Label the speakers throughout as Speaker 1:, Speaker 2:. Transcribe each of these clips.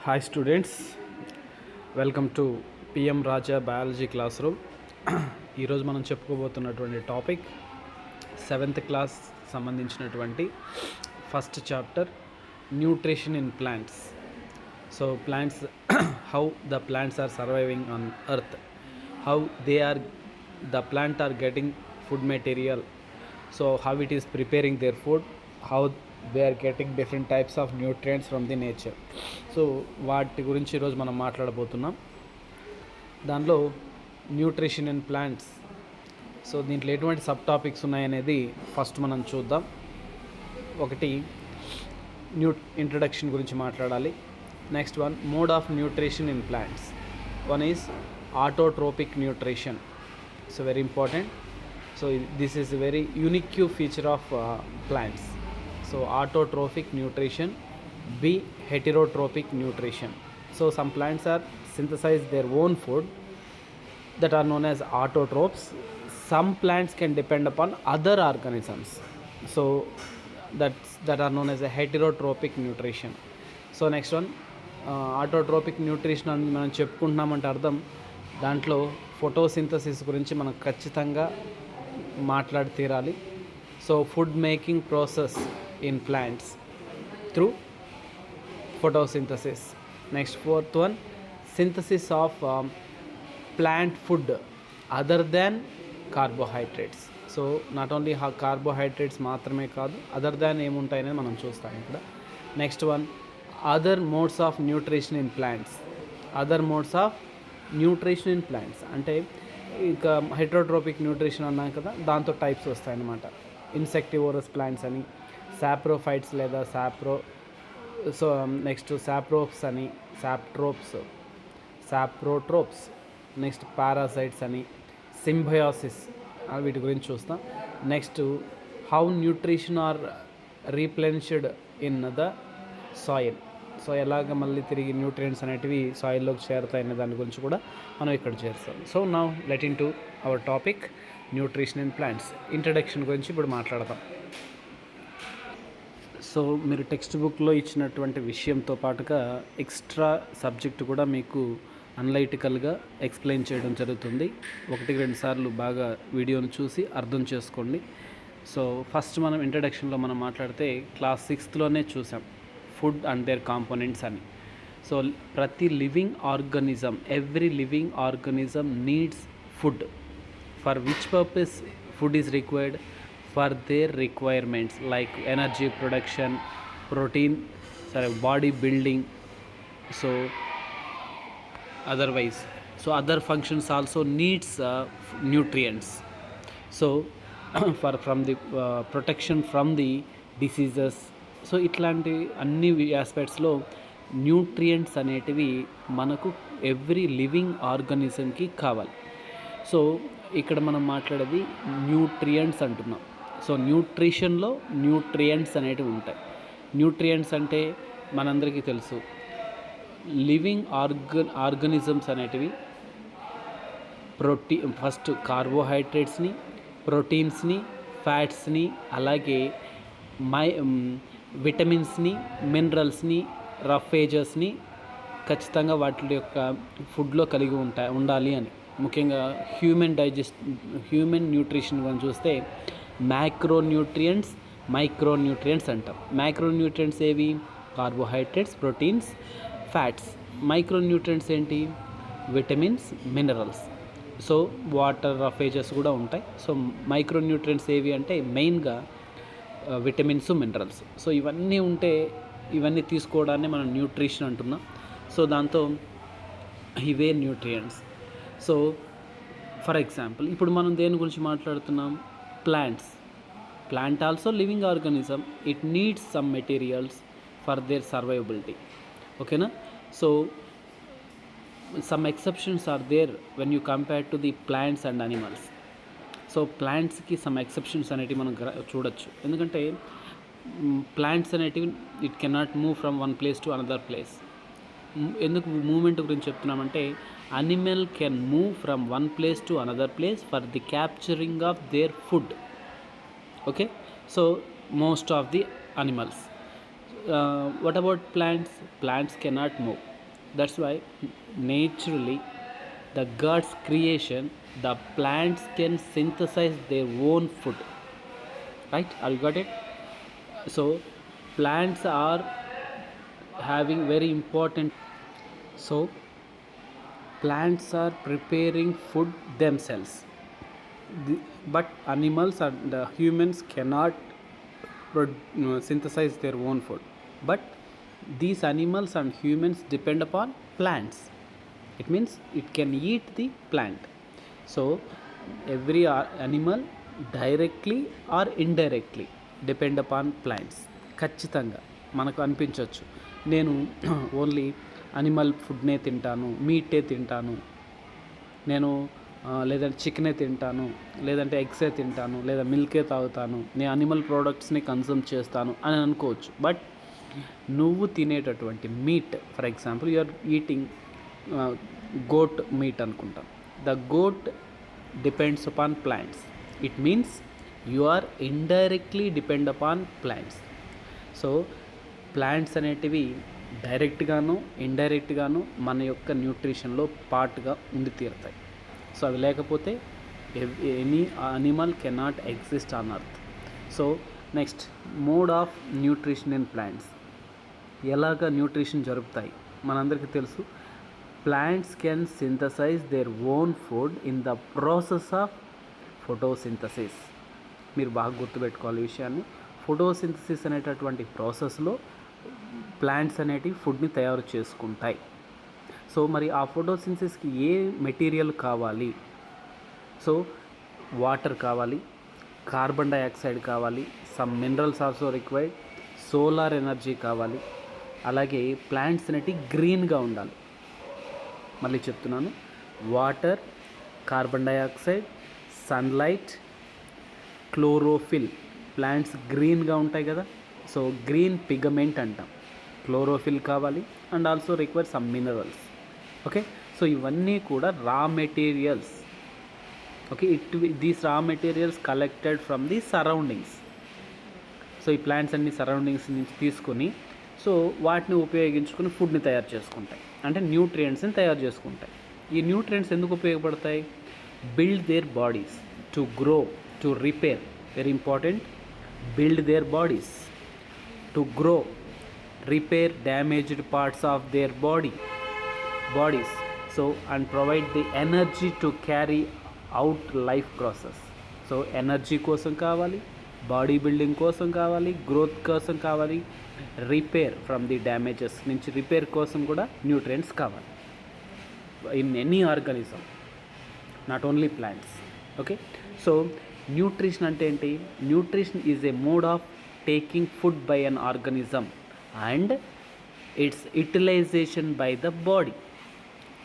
Speaker 1: Hi students, welcome to PM Raja biology classroom. ఈరోజు మనం చెప్పుకోబోతున్నటువంటి టాపిక్ 7th క్లాస్ సంబంధించినటువంటి first chapter nutrition in plants. So plants, how the plants are surviving on earth, how they are the plant are getting food material, so how it is preparing their food, how they are getting different types of nutrients from the nature. So వాటి గురించి ఈరోజు మనం మాట్లాడబోతున్నాం. దానిలో nutrition in plants, so దీంట్లో ఎటువంటి sub topics ఉన్నాయనేది first మనం చూద్దాం. ఒకటి ఇంట్రడక్షన్ గురించి మాట్లాడాలి. Next one mode of nutrition in plants. One is autotrophic nutrition. So very important. So this is a very unique feature of plants. So autotrophic nutrition, B heterotropic nutrition. So some plants are synthesize their own food that are known as autotrophs. Some plants can depend upon other organisms, so that are known as a heterotropic nutrition. So next one, autotropic nutrition అని మనం చెప్పుకుంటున్నామంటే అర్థం దాంట్లో photosynthesis గురించి మనం ఖచ్చితంగా మాట్లాడి తీరాలి. So food making process in plants through photosynthesis. Next fourth one, synthesis of plant food other than carbohydrates. So not only carbohydrates మాత్రమే కాదు, అదర్ దాన్ ఏముంటాయనేది మనం చూస్తాం ఇక్కడ. Next one, other modes of nutrition in plants. Other modes of nutrition in plants అంటే ఇక heterotrophic nutrition అన్నాం కదా, దాంతో టైప్స్ వస్తాయన్నమాట. ఇన్సెక్టివోరస్ ప్లాంట్స్ అని, సాప్రోఫైట్స్ లేదా సో నెక్స్ట్ సాప్రోప్స్ అని, సాప్రోట్రోప్స్, నెక్స్ట్ పారాసైట్స్ అని, సింబయోసిస్, వీటి గురించి చూస్తాం. Next how nutrition are replenished in the soil. So ఎలాగ మళ్ళీ తిరిగి న్యూట్రియంట్స్ అనేటివి సాయిల్లోకి చేరుతాయనే దాని గురించి కూడా మనం ఇక్కడ చేస్తాం. So now let in to our topic nutrition in plants. Introduction గురించి ఇప్పుడు మాట్లాడదాం. సో మీరు టెక్స్ట్ బుక్లో ఇచ్చినటువంటి విషయంతో పాటుగా ఎక్స్ట్రా సబ్జెక్ట్ కూడా మీకు అనలైటికల్గా ఎక్స్ప్లెయిన్ చేయడం జరుగుతుంది. 1-2 సార్లు బాగా వీడియోను చూసి అర్థం చేసుకోండి. సో ఫస్ట్ మనం ఇంట్రడక్షన్లో మనం మాట్లాడితే క్లాస్ 6లోనే చూసాం ఫుడ్ అండ్ దేర్ కాంపోనెంట్స్ అని. సో ప్రతి living organism, every living organism needs food. For which purpose food is required? For their requirements like energy production, protein, body building, so otherwise so other functions also needs nutrients. So from the protection from the diseases. So ఇట్లాంటి అన్ని ఆస్పెక్ట్స్లో nutrients అనేటివి మనకు every living ఆర్గానిజంకి కావాలి. So ఇక్కడ మనం మాట్లాడేది nutrients అంటున్నాం. So న్యూట్రిషన్లో nutrients అనేటివి ఉంటాయి. న్యూట్రియంట్స్ అంటే మనందరికీ తెలుసు, లివింగ్ ఆర్గనిజమ్స్ అనేటివి ఫస్ట్ కార్బోహైడ్రేట్స్ని, ప్రోటీన్స్ని, ఫ్యాట్స్ని, అలాగే విటమిన్స్ని, మినరల్స్ని, రఫేజెస్ని ఖచ్చితంగా వాటి యొక్క ఫుడ్లో కలిగి ఉండాలి అని. ముఖ్యంగా హ్యూమన్ న్యూట్రిషన్ గురించి చూస్తే మ్యాక్రోన్యూట్రియంట్స్, మైక్రోన్యూట్రియంట్స్ అంటాం. మ్యాక్రోన్యూట్రియంట్స్ ఏవి? Carbohydrates, proteins, fats. మైక్రోన్యూట్రియంట్స్ ఏంటి? Vitamins, minerals. So water, roughages కూడా ఉంటాయి. సో మైక్రోన్యూట్రియంట్స్ ఏవి అంటే మెయిన్గా విటమిన్స్, మినరల్స్. సో ఇవన్నీ ఉంటే ఇవన్నీ తీసుకోవడాన్ని మనం న్యూట్రిషన్ అంటున్నాం. సో దాంతో ఇవే న్యూట్రియంట్స్. సో ఫర్ ఎగ్జాంపుల్ ఇప్పుడు మనం దేని గురించి మాట్లాడుతున్నాం? Plants. Plant also living organism. It needs some materials for their survivability. ఓకేనా? So some exceptions are there when you compare to the plants and animals. So ప్లాంట్స్కి some exceptions అనేటివి మనం చూడొచ్చు. ఎందుకంటే ప్లాంట్స్ అనేటివి it cannot move from one place to another place. ఎందుకు movement గురించి చెప్తున్నామంటే animal can move from one place to another place for the capturing of their food. Okay, so most of the animals. What about plants? Plants cannot move. That's why naturally the God's creation, the plants can synthesize their own food. Right? Are you got it? So plants are having very important. So plants are preparing food themselves. But animals and humans cannot synthesize their own food. But these animals and humans depend upon plants. It means it can eat the plant. So every animal directly or indirectly depend upon plants. ఖచ్చితంగా మనకు అనిపించవచ్చు నేను only animal ఫుడ్నే తింటాను, మీటే తింటాను, నేను లేదంటే చికెనే తింటాను, లేదంటే ఎగ్సే తింటాను, లేదా మిల్కే తాగుతాను, నేను అనిమల్ ప్రోడక్ట్స్ని కన్సూమ్ చేస్తాను అని అనుకోవచ్చు. బట్ నువ్వు తినేటటువంటి meat, for example you are eating goat meat అనుకుంటాం. The goat depends upon plants. It means you are indirectly depend upon plants. So plants అనేటివి డైరెక్ట్గాను ఇండైరెక్ట్గాను మన యొక్క న్యూట్రిషన్లో పార్ట్గా ఉండి తీరుతాయి. సో అవి లేకపోతే any animal cannot exist on earth. So next, mode of nutrition in plants. ఎలాగ న్యూట్రిషన్ జరుపుతాయి మనందరికీ తెలుసు. Plants can synthesise their own food in the process of photosynthesis. మీరు బాగా గుర్తుపెట్టుకోవాలి ఈ విషయాన్ని. ఫోటోసింథసిస్ అనేటటువంటి ప్రాసెస్లో ప్లాంట్స్ అనేటివి ఫుడ్ని తయారు చేసుకుంటాయి. సో మరి ఆ ఫోటోసింథసిస్కి ఏ మెటీరియల్ కావాలి? సో వాటర్ కావాలి, కార్బన్ డైఆక్సైడ్ కావాలి, some minerals also required, solar energy కావాలి, అలాగే ప్లాంట్స్ అనేటివి గ్రీన్గా ఉండాలి. మళ్ళీ చెప్తున్నాను, water, carbon dioxide, sunlight, chlorophyll. Plants గ్రీన్గా ఉంటాయి కదా, సో గ్రీన్ పిగమెంట్ అంటాం. క్లోరోఫిల్ కావాలి and also require some minerals. Okay, so ఇవన్నీ కూడా రా మెటీరియల్స్. ఓకే, దీస్ రా materials collected from the surroundings. So ఈ ప్లాంట్స్ అన్ని సరౌండింగ్స్ నుంచి తీసుకొని సో వాటిని ఉపయోగించుకొని ఫుడ్ని తయారు చేసుకుంటాయి, అంటే న్యూట్రియంట్స్ని తయారు చేసుకుంటాయి. ఈ న్యూట్రియంట్స్ ఎందుకు ఉపయోగపడతాయి? Build there bodies, to grow, to repair. Very important. Build there bodies, to grow, repair damaged parts of their bodies, so and provide the energy to carry out life process. So energy కోసం కావాలి, body building కోసం కావాలి, growth కోసం కావాలి, repair from the damages నుంచి repair కోసం కూడా nutrients కావాలి in any organism, not only plants. Okay, so nutrition అంటే ఏంటి? Nutrition is a mode of taking food by an organism and its utilization by the body.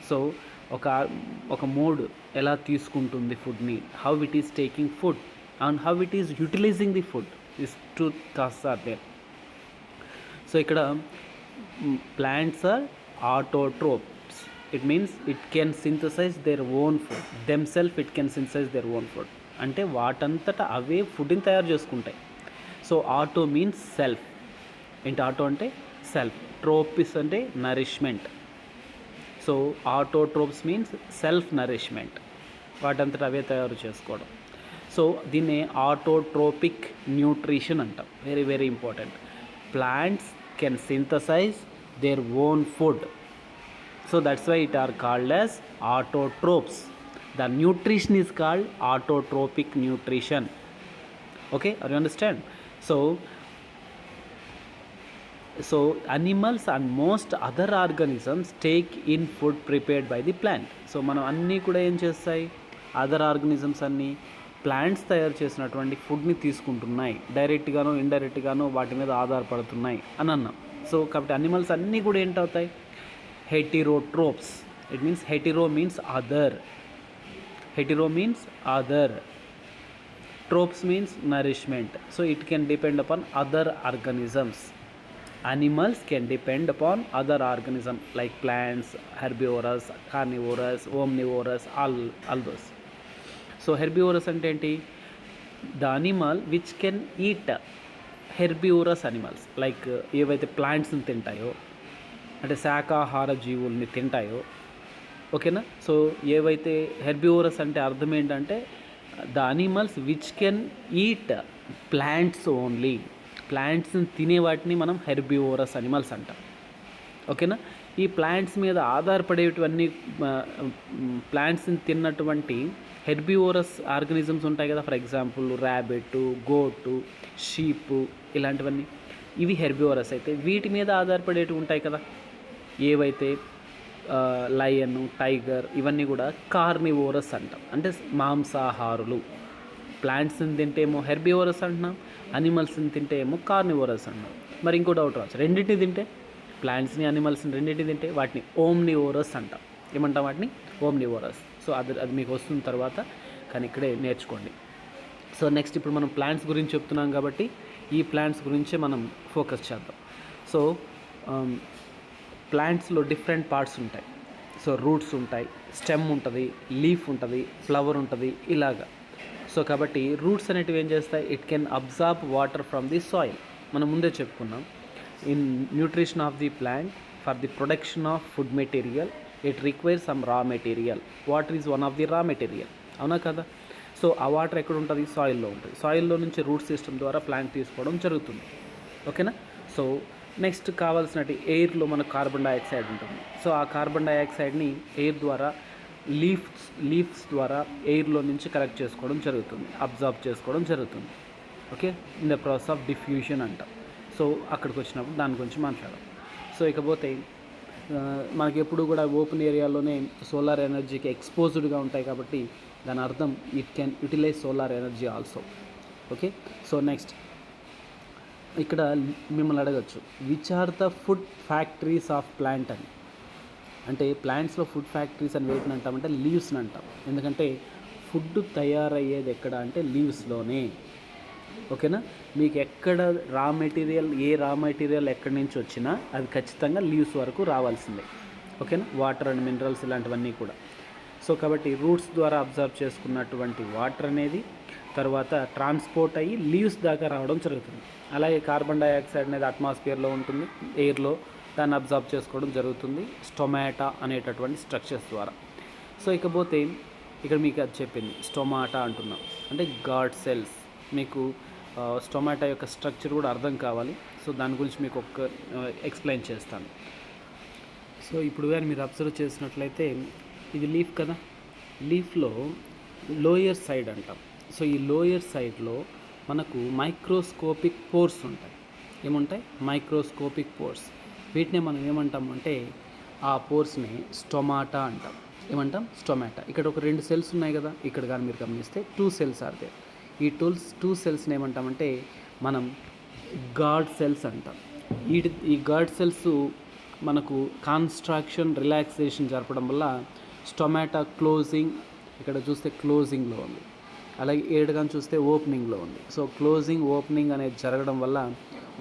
Speaker 1: So ఒక mode ఎలా తీసుకుంటుంది ఫుడ్ని, how it is taking food and how it is utilising the food, is two tasks are there. So ఇక్కడ plants are autotrophs. It means it can synthesise their own food themself. It can synthesise their own food అంటే వాటంతటా అవే ఫుడ్ని తయారు చేసుకుంటాయి. So auto means self. ఏంటి auto అంటే? Self. Trophs అంటే nourishment. So autotrophs means self nourishment, వాటంతటా అవే తయారు చేసుకోవడం. సో దీన్ని ఆటోట్రోపిక్ న్యూట్రిషన్ అంటాం. Very very important. Plants can synthesise their own food, so that's why it are called as autotrophs. The nutrition is called autotrophic nutrition. Okay, are you understand? So animals and most other organisms take in food prepared by the plant. So మనం అన్నీ కూడా ఏం చేస్తాయి? Other organisms అన్నీ plants తయారు చేసినటువంటి ఫుడ్ని తీసుకుంటున్నాయి, డైరెక్ట్గానో ఇండైరెక్ట్గానో వాటి మీద ఆధారపడుతున్నాయి అని అన్నాం. సో కాబట్టి అనిమల్స్ అన్నీ కూడా ఏంటవుతాయి? Heterotrophs. It means hetero means other, hetero means other, trophs means nourishment. So it can depend upon other organisms. Animals can depend upon other organisms like plants, herbivorous, carnivorous, omnivorous, all those. So herbivorous అంటే ఏంటి? The animal which can eat herbivorous animals, like ఏవైతే ప్లాంట్స్ని తింటాయో అంటే శాకాహార జీవుల్ని తింటాయో, ఓకేనా. So ఏవైతే herbivorous అంటే అర్థం ఏంటంటే the animals which can eat plants only, ప్లాంట్స్ని తినే వాటిని మనం హెర్బివోరస్ అనిమల్స్ అంటాం, ఓకేనా. ఈ ప్లాంట్స్ మీద ఆధారపడేటివన్నీ ప్లాంట్స్ని తిన్నటువంటి హెర్బివోరస్ ఆర్గనిజమ్స్ ఉంటాయి కదా, for example rabbit, goat, sheep, ఇలాంటివన్నీ ఇవి హెర్బివోరస్ అయితే. వీటి మీద ఆధారపడేటివి ఉంటాయి కదా ఏవైతే లయన్, టైగర్, ఇవన్నీ కూడా కార్నివోరస్ అంటాం, అంటే మాంసాహారులు. ప్లాంట్స్ని తింటే ఏమో హెర్బివోరస్ అంటున్నాం, అనిమల్స్ని తింటే ఏమో కార్నివోరస్ అంటున్నాం. మరి ఇంకో డౌట్ రావచ్చు, రెండింటిని తింటే, ప్లాంట్స్ని అనిమల్స్ని రెండింటిని తింటే వాటిని ఓమ్నివోరస్ అంటాం. ఏమంటాం వాటిని? ఓమ్నివోరస్. సో అది మీకు వస్తున్న తర్వాత కానీ ఇక్కడే నేర్చుకోండి. సో నెక్స్ట్ ఇప్పుడు మనం ప్లాంట్స్ గురించి చెప్తున్నాం కాబట్టి ఈ ప్లాంట్స్ గురించే మనం ఫోకస్ చేద్దాం. సో ప్లాంట్స్లో డిఫరెంట్ పార్ట్స్ ఉంటాయి. సో రూట్స్ ఉంటాయి, స్టెమ్ ఉంటుంది, లీఫ్ ఉంటుంది, ఫ్లవర్ ఉంటుంది, ఇలాగా. సో కాబట్టి రూట్స్ అనేటివి ఏం చేస్తాయి? It can absorb water from the soil. మనం ముందే చెప్పుకున్నాం, in nutrition of the plant for the production of food material it requires some raw material. Water is one of the raw material, అవునా కదా. So ఆ water ఎక్కడ ఉంటుంది? సాయిల్లో ఉంటుంది. సాయిల్లో నుంచి రూట్ సిస్టమ్ ద్వారా ప్లాంట్ తీసుకోవడం జరుగుతుంది, ఓకేనా. సో నెక్స్ట్ కావాల్సినట్టు ఎయిర్లో మనకు కార్బన్ డైఆక్సైడ్ ఉంటుంది. సో ఆ కార్బన్ డైఆక్సైడ్ని ఎయిర్ ద్వారా లీఫ్స్ ద్వారా ఎయిర్లో నుంచి కలెక్ట్ చేసుకోవడం జరుగుతుంది, అబ్జార్బ్ చేసుకోవడం జరుగుతుంది, okay. In the process of diffusion అంటాం. సో అక్కడికి వచ్చినప్పుడు దాని గురించి మాట్లాడాం. సో ఇకపోతే మనకి ఎప్పుడు కూడా ఓపెన్ ఏరియాలోనే సోలార్ ఎనర్జీకి ఎక్స్పోజ్డ్గా ఉంటాయి కాబట్టి దాని అర్థం it can utilise solar energy also, okay. So next ఇక్కడ మిమ్మల్ని అడగచ్చు, which are the food factories of plant అని. అంటే ప్లాంట్స్లో ఫుడ్ ఫ్యాక్టరీస్ అని వేటిని అంటామంటే లీవ్స్ని అంటాం. ఎందుకంటే ఫుడ్ తయారయ్యేది ఎక్కడ అంటే లీవ్స్లోనే, ఓకేనా. మీకు ఎక్కడ రా మెటీరియల్, ఏ రా మెటీరియల్ ఎక్కడి నుంచి వచ్చినా అది ఖచ్చితంగా లీవ్స్ వరకు రావాల్సిందే, ఓకేనా. వాటర్ అండ్ మినరల్స్ ఇలాంటివన్నీ కూడా. సో కాబట్టి రూట్స్ ద్వారా అబ్జర్వ్ చేసుకున్నటువంటి వాటర్ అనేది తర్వాత ట్రాన్స్పోర్ట్ అయ్యి లీవ్స్ దాకా రావడం జరుగుతుంది. అలాగే కార్బన్ డైఆక్సైడ్ అనేది అట్మాస్ఫియర్లో ఉంటుంది, ఎయిర్లో, దాన్ని అబ్జర్వ్ చేసుకోవడం జరుగుతుంది స్టొమాటా అనేటటువంటి స్ట్రక్చర్స్ ద్వారా. సో ఇకపోతే ఇక్కడ మీకు అది చెప్పింది స్టొమాటా అంటున్నాం, అంటే గాడ్ సెల్స్. మీకు స్టొమాటా యొక్క స్ట్రక్చర్ కూడా అర్థం కావాలి. సో దాని గురించి మీకు ఒక ఎక్స్ప్లెయిన్ చేస్తాను. సో ఇప్పుడు కానీ మీరు అబ్జర్వ్ చేసినట్లయితే ఇది లీఫ్ కదా, లీఫ్లో లోయర్ సైడ్ అంటాం. సో ఈ లోయర్ సైడ్లో మనకు మైక్రోస్కోపిక్ పోర్స్ ఉంటాయి. ఏముంటాయి? Microscopic pores. వీటినే మనం ఏమంటాం అంటే ఆ పోర్స్ని స్టొమాటా అంటాం. ఏమంటాం? స్టొమాటా. ఇక్కడ ఒక 2 సెల్స్ ఉన్నాయి కదా, ఇక్కడ కానీ మీరు గమనిస్తే 2 సెల్స్ ఆర్ దేర్. ఈ 2 సెల్స్ని ఏమంటామంటే మనం గాడ్ సెల్స్ అంటాం. ఈ గాడ్ సెల్స్ మనకు కాన్స్ట్రాక్షన్, రిలాక్సేషన్ జరపడం వల్ల స్టొమాటా క్లోజింగ్, ఇక్కడ చూస్తే క్లోజింగ్లో ఉంది, అలాగే ఏడుగా చూస్తే ఓపెనింగ్లో ఉంది. సో క్లోజింగ్, ఓపెనింగ్ అనేది జరగడం వల్ల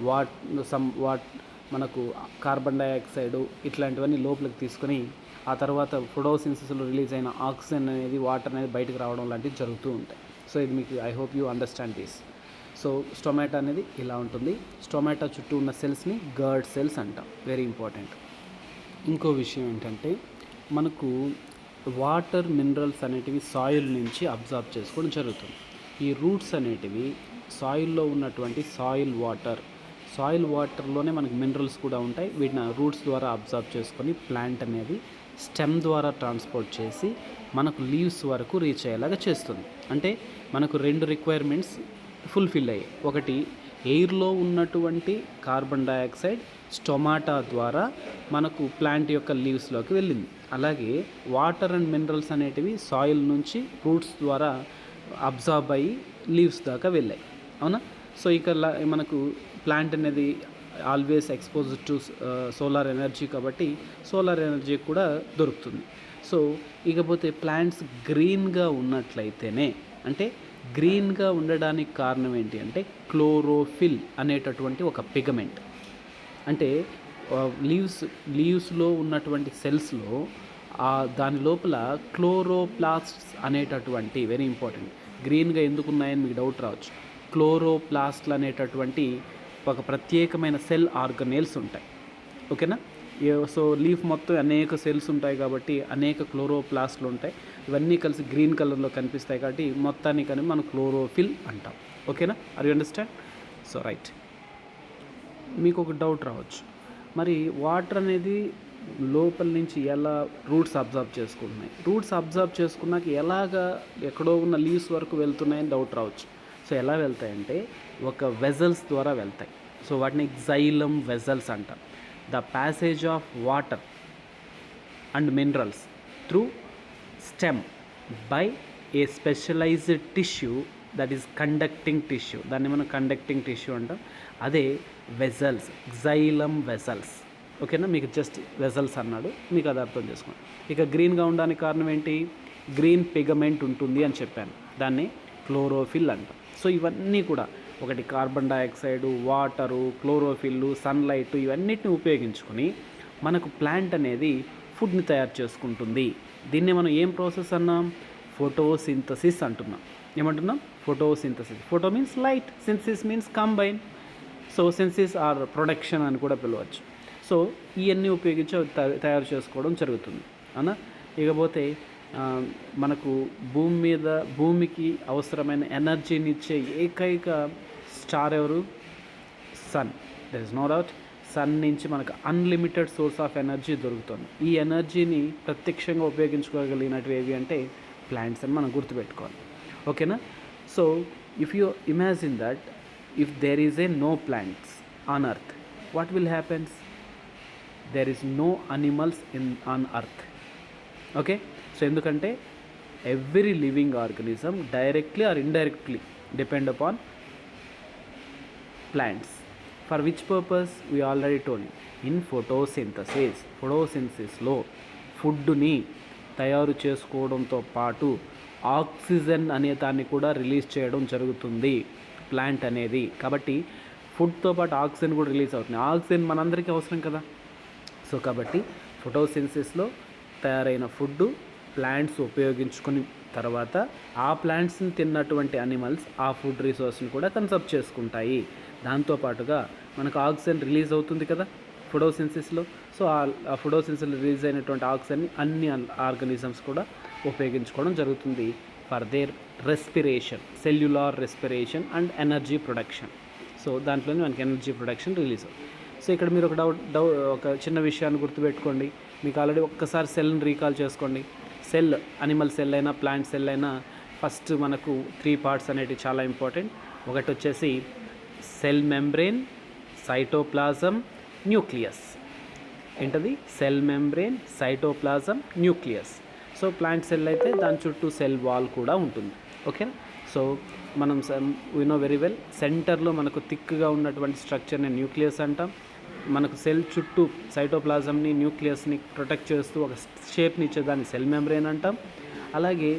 Speaker 1: వాట్ మనకు కార్బన్ డైఆక్సైడ్ ఇట్లాంటివన్నీ లోపలికి తీసుకొని ఆ తర్వాత ఫోటోసింథసిస్లో రిలీజ్ అయిన ఆక్సిజన్ అనేది, వాటర్ అనేది బయటకు రావడం లాంటివి జరుగుతూ ఉంటాయి. సో ఇది మీకు, I hope you understand this. So stomata అనేది ఇలా ఉంటుంది. స్టొమాటా చుట్టూ ఉన్న సెల్స్ని గాడ్ సెల్స్ అంటాం. Very important. ఇంకో విషయం ఏంటంటే మనకు వాటర్, మినరల్స్ అనేటివి సాయిల్ నుంచి అబ్జార్బ్ చేసుకోవడం జరుగుతుంది. ఈ రూట్స్ అనేటివి సాయిల్లో ఉన్నటువంటి సాయిల్ వాటర్లోనే మనకి మినరల్స్ కూడా ఉంటాయి. వీటిని రూట్స్ ద్వారా అబ్జార్బ్ చేసుకొని ప్లాంట్ అనేది స్టెమ్ ద్వారా ట్రాన్స్పోర్ట్ చేసి మనకు లీవ్స్ వరకు రీచ్ అయ్యేలాగా చేస్తుంది. అంటే మనకు 2 రిక్వైర్మెంట్స్ ఫుల్ఫిల్ అయ్యాయి. ఒకటి, ఎయిర్లో ఉన్నటువంటి కార్బన్ డైఆక్సైడ్ స్టొమాటా ద్వారా మనకు ప్లాంట్ యొక్క లీవ్స్లోకి వెళ్ళింది. అలాగే వాటర్ అండ్ మినరల్స్ అనేటివి సాయిల్ నుంచి రూట్స్ ద్వారా అబ్జార్బ్ అయ్యి లీవ్స్ దాకా వెళ్ళాయి, అవునా. సో ఇక మనకు ప్లాంట్ అనేది always expose to solar energy కాబట్టి సోలార్ ఎనర్జీ కూడా దొరుకుతుంది. సో ఇకపోతే ప్లాంట్స్ గ్రీన్గా ఉన్నట్లయితేనే, అంటే గ్రీన్గా ఉండడానికి కారణం ఏంటి అంటే క్లోరోఫిల్ అనేటటువంటి ఒక పిగమెంట్. అంటే లీవ్స్లో ఉన్నటువంటి సెల్స్లో దాని లోపల క్లోరోప్లాస్ట్స్ అనేటటువంటి, వెరీ ఇంపార్టెంట్, గ్రీన్గా ఎందుకు ఉన్నాయని మీకు డౌట్ రావచ్చు. క్లోరోప్లాస్ట్లు అనేటటువంటి ఒక ప్రత్యేకమైన సెల్ ఆర్గనేల్స్ ఉంటాయి, ఓకేనా. సో లీఫ్ మొత్తం అనేక సెల్స్ ఉంటాయి కాబట్టి అనేక క్లోరోప్లాస్ట్లు ఉంటాయి. ఇవన్నీ కలిసి గ్రీన్ కలర్లో కనిపిస్తాయి కాబట్టి మొత్తానికని మనం క్లోరోఫిల్ అంటాం. ఓకేనా? Are you understand? So right. మీకు ఒక డౌట్ రావచ్చు, మరి వాటర్ అనేది లోపల నుంచి ఎలా రూట్స్ అబ్జర్వ్ చేసుకుంటున్నాయి, రూట్స్ అబ్జర్వ్ చేసుకున్నాక ఎలాగా ఎక్కడో ఉన్న లీవ్స్ వరకు వెళ్తున్నాయని డౌట్ రావచ్చు. సో ఎలా వెళ్తాయంటే ఒక వెజల్స్ ద్వారా వెళ్తాయి. సో వాటిని జైలం వెజల్స్ అంటాం. The passage of water and minerals through stem by a specialised tissue that is conducting tissue, దాన్ని మనం కండక్టింగ్ టిష్యూ అంటాం. అదే వెజల్స్, జైలం వెజల్స్. ఓకేనా? మీకు జస్ట్ వెజల్స్ అన్నాడు, మీకు అది అర్థం చేసుకోండి. ఇక గ్రీన్గా ఉండడానికి కారణం ఏంటి? గ్రీన్ పిగమెంట్ ఉంటుంది అని చెప్పాను, దాన్ని క్లోరోఫిల్ అంటాం. సో ఇవన్నీ కూడా ఒకటి కార్బన్ డైఆక్సైడు, వాటరు, క్లోరోఫిల్లు, సన్లైట్, ఇవన్నిటిని ఉపయోగించుకొని మనకు ప్లాంట్ అనేది ఫుడ్ని తయారు చేసుకుంటుంది. దీన్ని మనం ఏం ప్రాసెస్ అన్నాం? ఫోటోసింథసిస్ అంటున్నాం. ఏమంటున్నాం? Photosynthesis. Photo means light, synthesis means combine. So synthesis or production అని కూడా పిలవచ్చు. సో ఇవన్నీ ఉపయోగించి తయారు చేసుకోవడం జరుగుతుంది అన్న. ఇకపోతే మనకు భూమికి అవసరమైన ఎనర్జీని ఇచ్చే ఏకైక స్టార్ ఎవరు? Sun. There is no doubt. Sun నుంచి మనకు అన్లిమిటెడ్ సోర్స్ ఆఫ్ ఎనర్జీ దొరుకుతుంది. ఈ ఎనర్జీని ప్రత్యక్షంగా ఉపయోగించుకోగలిగినట్టు ఏవి అంటే ప్లాంట్స్ అని మనం గుర్తుపెట్టుకోవాలి. ఓకేనా? So if you imagine that if there is a no plants on earth, what will happens? There is no animals on earth. Okay? So ఎందుకంటే every living organism directly or indirectly depend upon plants. For which purpose? We already told in photosynthesis. ఫోటోసింథసిస్లో ఫుడ్ని తయారు చేసుకోవడంతో పాటు oxygen అనే దాన్ని కూడా release చేయడం జరుగుతుంది ప్లాంట్ అనేది. కాబట్టి ఫుడ్తో పాటు ఆక్సిజన్ కూడా రిలీజ్ అవుతుంది. ఆక్సిజన్ మనందరికీ అవసరం కదా. సో కాబట్టి ఫోటోసింథసిస్లో తయారైన ఫుడ్ ప్లాంట్స్ ఉపయోగించుకుని తర్వాత ఆ ప్లాంట్స్ని తిన్నటువంటి అనిమల్స్ ఆ ఫుడ్ రిసోర్స్ని కూడా కన్సర్వ్ చేసుకుంటాయి. దాంతోపాటుగా మనకు ఆక్సిజన్ రిలీజ్ అవుతుంది కదా ఫోటోసింథసిస్లో. సో ఆ ఫోటోసింథసిస్లో రిలీజ్ అయినటువంటి ఆక్సిజన్ని అన్ని ఆర్గనిజమ్స్ కూడా ఉపయోగించుకోవడం జరుగుతుంది for their respiration, cellular respiration and energy production. So దాంట్లోనే మనకి ఎనర్జీ ప్రొడక్షన్ రిలీజ్ అవుతుంది. సో ఇక్కడ మీరు ఒక చిన్న విషయాన్ని గుర్తుపెట్టుకోండి. మీకు ఆల్రెడీ ఒక్కసారి సెల్ని రీకాల్ చేసుకోండి. సెల్, అనిమల్ సెల్ అయినా ప్లాంట్ సెల్ అయినా ఫస్ట్ మనకు 3 పార్ట్స్ అనేవి చాలా ఇంపార్టెంట్. ఒకటి వచ్చేసి సెల్ మెంబ్రెయిన్, సైటోప్లాజం, న్యూక్లియస్. ఏంటది? Cell membrane, cytoplasm, nucleus. So plant cell అయితే దాని చుట్టూ సెల్ వాల్ కూడా ఉంటుంది. ఓకేనా? సో మనం వీ నో వెరీ వెల్, సెంటర్లో మనకు థిక్గా ఉన్నటువంటి స్ట్రక్చర్ని న్యూక్లియస్ అంటాం. మనకు సెల్ చుట్టూ సైటోప్లాజంని, న్యూక్లియస్ని ప్రొటెక్ట్ చేస్తూ ఒక షేప్ని ఇచ్చేదాన్ని సెల్ మెంబ్రెయిన్ అంటాం. అలాగే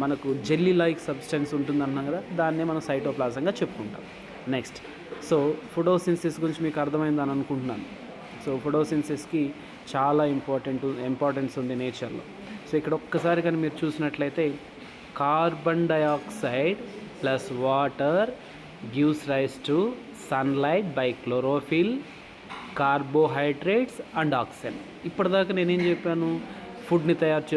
Speaker 1: మనకు జెల్లీ లైక్ సబ్స్టెన్స్ ఉంటుంది అన్నాం కదా, దాన్నే మనం సైటోప్లాజంగా చెప్పుకుంటాం. నెక్స్ట్, సో ఫోటోసింథసిస్ గురించి మీకు అర్థమైందని అనుకుంటున్నాను. సో ఫోటోసింథసిస్కి చాలా ఇంపార్టెన్స్ ఉంది నేచర్లో. సో ఇక్కడ ఒక్కసారి కానీ మీరు చూసినట్లయితే carbon dioxide plus water gives rise to sunlight by chlorophyll, carbohydrates and oxygen. ఇప్పటిదాకా నేనేం చెప్పాను? ఫుడ్ని తయారు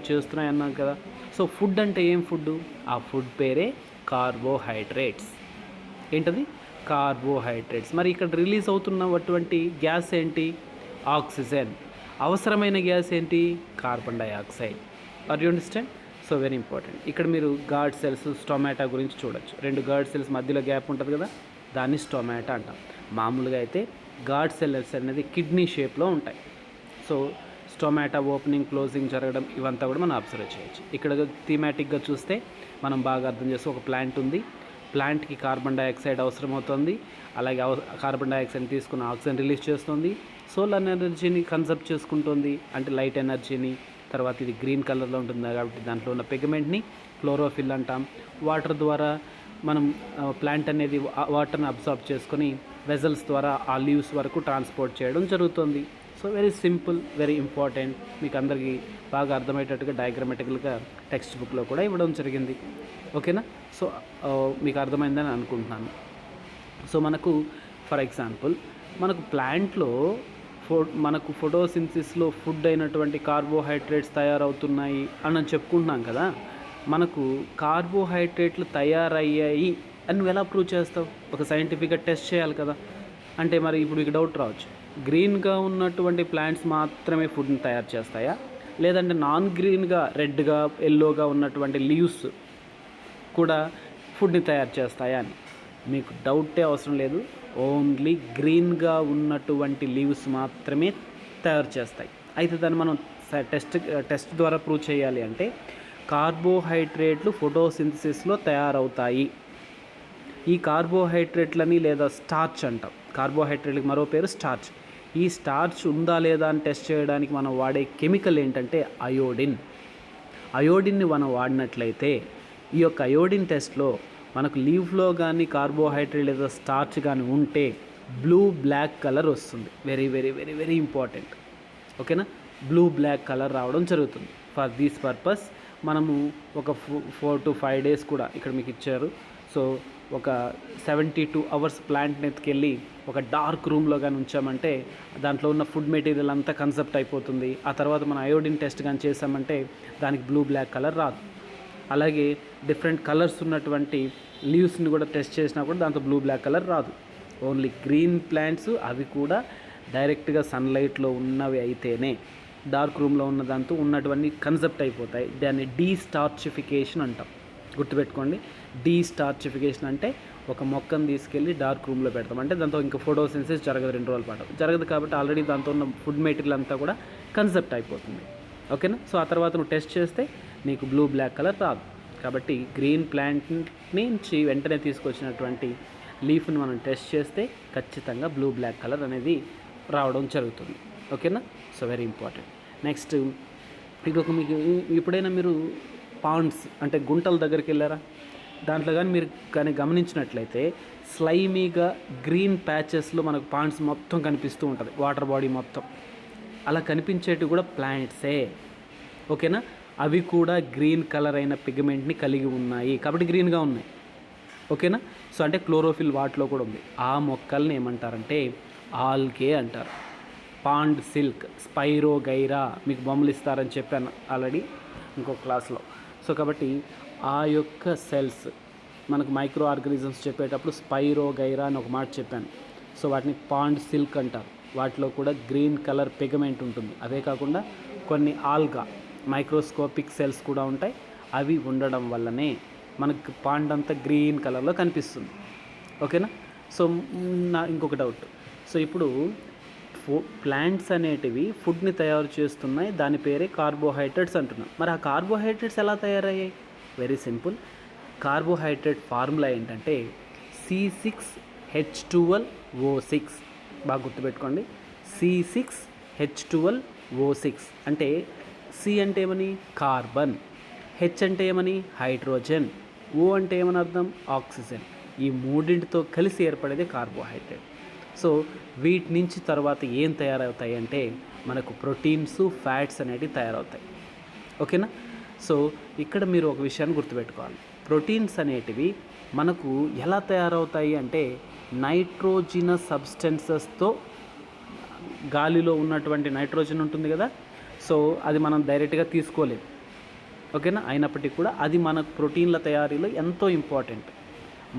Speaker 1: చేస్తున్నాయి అన్నాను కదా. సో ఫుడ్ అంటే ఏం ఫుడ్? ఆ ఫుడ్ పేరే కార్బోహైడ్రేట్స్. ఏంటది? కార్బోహైడ్రేట్స్. మరి ఇక్కడ రిలీజ్ అవుతున్నటువంటి గ్యాస్ ఏంటి? ఆక్సిజన్. అవసరమైన గ్యాస్ ఏంటి? Carbon dioxide. Are you understand? So very important. ఇక్కడ మీరు గార్డ్ సెల్స్, స్టొమాటా గురించి చూడొచ్చు. 2 గార్డ్ సెల్స్ మధ్యలో గ్యాప్ ఉంటుంది కదా, దాన్ని స్టొమాటా అంటాం. మామూలుగా అయితే గార్డ్ సెల్స్ అనేది కిడ్నీ షేప్లో ఉంటాయి. సో స్టొమాటా ఓపెనింగ్, క్లోజింగ్ జరగడం ఇవంతా కూడా మనం అబ్జర్వ్ చేయొచ్చు. ఇక్కడ థీమాటిక్గా చూస్తే మనం బాగా అర్థం చేస్తే ఒక ప్లాంట్ ఉంది. ప్లాంట్కి కార్బన్ డైఆక్సైడ్ అవసరమవుతుంది. అలాగే కార్బన్ డైఆక్సైడ్ని తీసుకుని ఆక్సిజన్ రిలీజ్ చేస్తుంది. సోలార్ ఎనర్జీని కన్సర్వ్ చేసుకుంటుంది, అంటే లైట్ ఎనర్జీని. తర్వాత ఇది గ్రీన్ కలర్లో ఉంటుంది కాబట్టి దాంట్లో ఉన్న పిగమెంట్ని క్లోరోఫిల్ అంటాం. వాటర్ ద్వారా మనం ప్లాంట్ అనేది వాటర్ని అబ్సార్బ్ చేసుకొని వెజల్స్ ద్వారా ఆ లీవ్స్ వరకు ట్రాన్స్పోర్ట్ చేయడం జరుగుతుంది. So very simple, very important. మీకు అందరికీ బాగా అర్థమయ్యేటట్టుగా డయాగ్రామటికల్గా టెక్స్ట్ బుక్లో కూడా ఇవ్వడం జరిగింది. ఓకేనా? సో మీకు అర్థమైందని అనుకుంటున్నాను. సో మనకు ఫర్ ఎగ్జాంపుల్ మనకు ప్లాంట్లో మనకు ఫోటోసింథసిస్లో ఫుడ్ అయినటువంటి కార్బోహైడ్రేట్స్ తయారవుతున్నాయి అని చెప్పుకుంటున్నాం కదా. మనకు కార్బోహైడ్రేట్లు తయారయ్యాయి అని నువ్వు ఎలా ప్రూవ్ చేస్తావు? ఒక సైంటిఫిక్గా టెస్ట్ చేయాలి కదా. అంటే మరి ఇప్పుడు మీకు డౌట్ రావచ్చు, గ్రీన్గా ఉన్నటువంటి ప్లాంట్స్ మాత్రమే ఫుడ్ని తయారు చేస్తాయా, లేదంటే నాన్ గ్రీన్గా రెడ్గా ఎల్లోగా ఉన్నటువంటి లీవ్స్ కూడా ఫుడ్ని తయారు చేస్తాయా అని. మీకు డౌటే అవసరం లేదు. ఓన్లీ గ్రీన్గా ఉన్నటువంటి లీవ్స్ మాత్రమే తయారు చేస్తాయి. అయితే దాన్ని మనం టెస్ట్ ద్వారా ప్రూవ్ చేయాలి అంటే కార్బోహైడ్రేట్లు ఫోటోసింథసిస్లో తయారవుతాయి. ఈ కార్బోహైడ్రేట్లని లేదా స్టార్చ్ అంటాం. కార్బోహైడ్రేట్కి మరో పేరు స్టార్చ్. ఈ స్టార్చ్ ఉందా లేదా అని టెస్ట్ చేయడానికి మనం వాడే కెమికల్ ఏంటంటే అయోడిన్. అయోడిన్ని మనం వాడినట్లయితే ఈ యొక్క అయోడిన్ టెస్ట్లో మనకు లీవ్లో కానీ కార్బోహైడ్రేట్ లేదా స్టార్చ్ కానీ ఉంటే బ్లూ బ్లాక్ కలర్ వస్తుంది. Very very very very important. ఓకేనా, బ్లూ బ్లాక్ కలర్ రావడం జరుగుతుంది. ఫర్ దిస్ పర్పస్ మనము ఒక 4 to 5 days కూడా ఇక్కడ మీకు ఇచ్చారు. సో ఒక 72 hours ప్లాంట్ని ఎత్తుకెళ్ళి ఒక డార్క్ రూమ్లో కానీ ఉంచామంటే దాంట్లో ఉన్న ఫుడ్ మెటీరియల్ అంతా కన్సెప్ట్ అయిపోతుంది. ఆ తర్వాత మనం అయోడిన్ టెస్ట్ కానీ చేసామంటే దానికి బ్లూ బ్లాక్ కలర్ రాదు. అలాగే డిఫరెంట్ కలర్స్ ఉన్నటువంటి లీవ్స్ని కూడా టెస్ట్ చేసినా కూడా దాంతో బ్లూ బ్లాక్ కలర్ రాదు. ఓన్లీ గ్రీన్ ప్లాంట్స్, అవి కూడా డైరెక్ట్గా సన్లైట్లో ఉన్నవి అయితేనే డార్క్ రూమ్లో ఉన్న దాంతో ఉన్నటువంటి కన్సెప్ట్ అయిపోతాయి. దాన్ని డీస్టార్చిఫికేషన్ అంటాం. గుర్తుపెట్టుకోండి, డీస్టార్చిఫికేషన్ అంటే ఒక మొక్కను తీసుకెళ్ళి డార్క్ రూమ్లో పెడతాం. అంటే దాంతో ఇంకా ఫోటోసింథసిస్ జరగదు 2 రోజుల పాటు. జరగదు కాబట్టి ఆల్రెడీ దాంతో ఉన్న ఫుడ్ మెటీరియల్ అంతా కూడా కన్సెప్ట్ అయిపోతుంది. ఓకేనా. సో ఆ తర్వాత నువ్వు టెస్ట్ చేస్తే నీకు బ్లూ బ్లాక్ కలర్ రాదు. కాబట్టి గ్రీన్ ప్లాంట్ నుంచి వెంటనే తీసుకొచ్చినటువంటి లీఫ్ని మనం టెస్ట్ చేస్తే ఖచ్చితంగా బ్లూ బ్లాక్ కలర్ అనేది రావడం జరుగుతుంది. ఓకేనా. So very important. నెక్స్ట్ ఇంకొక మీకు ఎప్పుడైనా మీరు పాండ్స్ అంటే గుంటల దగ్గరికి వెళ్ళారా? దాంట్లో కానీ మీరు కానీ గమనించినట్లయితే స్లైమీగా గ్రీన్ ప్యాచెస్లో మనకు పాండ్స్ మొత్తం కనిపిస్తూ ఉంటుంది, వాటర్ బాడీ మొత్తం. అలా కనిపించేటివి కూడా ప్లాంట్సే. ఓకేనా. అవి కూడా గ్రీన్ కలర్ అయిన పిగ్మెంట్ని కలిగి ఉన్నాయి కాబట్టి గ్రీన్గా ఉన్నాయి. ఓకేనా. సో అంటే క్లోరోఫిల్ వాటిలో కూడా ఉంది. ఆ మొక్కల్ని ఏమంటారంటే ఆల్గే అంటారు. పాండ్ సిల్క్, స్పైరోగైరా మీకు బొమ్మలు ఇస్తారని చెప్పాను ఆల్రెడీ ఇంకో క్లాస్లో. సో కాబట్టి ఆ యొక్క సెల్స్ మనకు మైక్రో ఆర్గానిజమ్స్ చెప్పేటప్పుడు స్పైరోగైరా అని ఒక మాట చెప్పాను. సో వాటిని పాండ్ సిల్క్ అంటారు. వాటిలో కూడా గ్రీన్ కలర్ పిగమెంట్ ఉంటుంది. అవే కాకుండా కొన్ని ఆల్గా మైక్రోస్కోపిక్ సెల్స్ కూడా ఉంటాయి. అవి ఉండడం వల్లనే మనకు పాండ్ అంతా గ్రీన్ కలర్లో కనిపిస్తుంది. ఓకేనా. సో ఇంకొక డౌట్. సో ఇప్పుడు ప్లాంట్స్ అనేటివి ఫుడ్ని తయారు చేస్తున్నాయి, దాని పేరే కార్బోహైడ్రేట్స్ అంటున్నాం. మరి ఆ కార్బోహైడ్రేట్స్ ఎలా తయారయ్యాయి? Very simple. కార్బోహైడ్రేట్ ఫార్ములా ఏంటంటే C6H12O6. బాగా గుర్తుపెట్టుకోండి, C6H12O6. అంటే సి అంటే ఏమని? కార్బన్. హెచ్ అంటే ఏమని? హైడ్రోజన్. ఓ అంటే ఏమని అర్థం? ఆక్సిజన్. ఈ మూడింటితో కలిసి ఏర్పడేది కార్బోహైడ్రేట్. సో వీటి నుంచి తర్వాత ఏం తయారవుతాయి అంటే మనకు ప్రోటీన్స్, ఫ్యాట్స్ అనేవి తయారవుతాయి. ఓకేనా. సో ఇక్కడ మీరు ఒక విషయాన్ని గుర్తుపెట్టుకోవాలి. ప్రోటీన్స్ అనేటివి మనకు ఎలా తయారవుతాయి అంటే నైట్రోజినస్ సబ్స్టెన్సెస్తో, గాలిలో ఉన్నటువంటి నైట్రోజన్ ఉంటుంది కదా, సో అది మనం డైరెక్ట్గా తీసుకోలేము. ఓకేనా. అయినప్పటికీ కూడా అది మన ప్రోటీన్ల తయారీలో ఎంతో ఇంపార్టెంట్.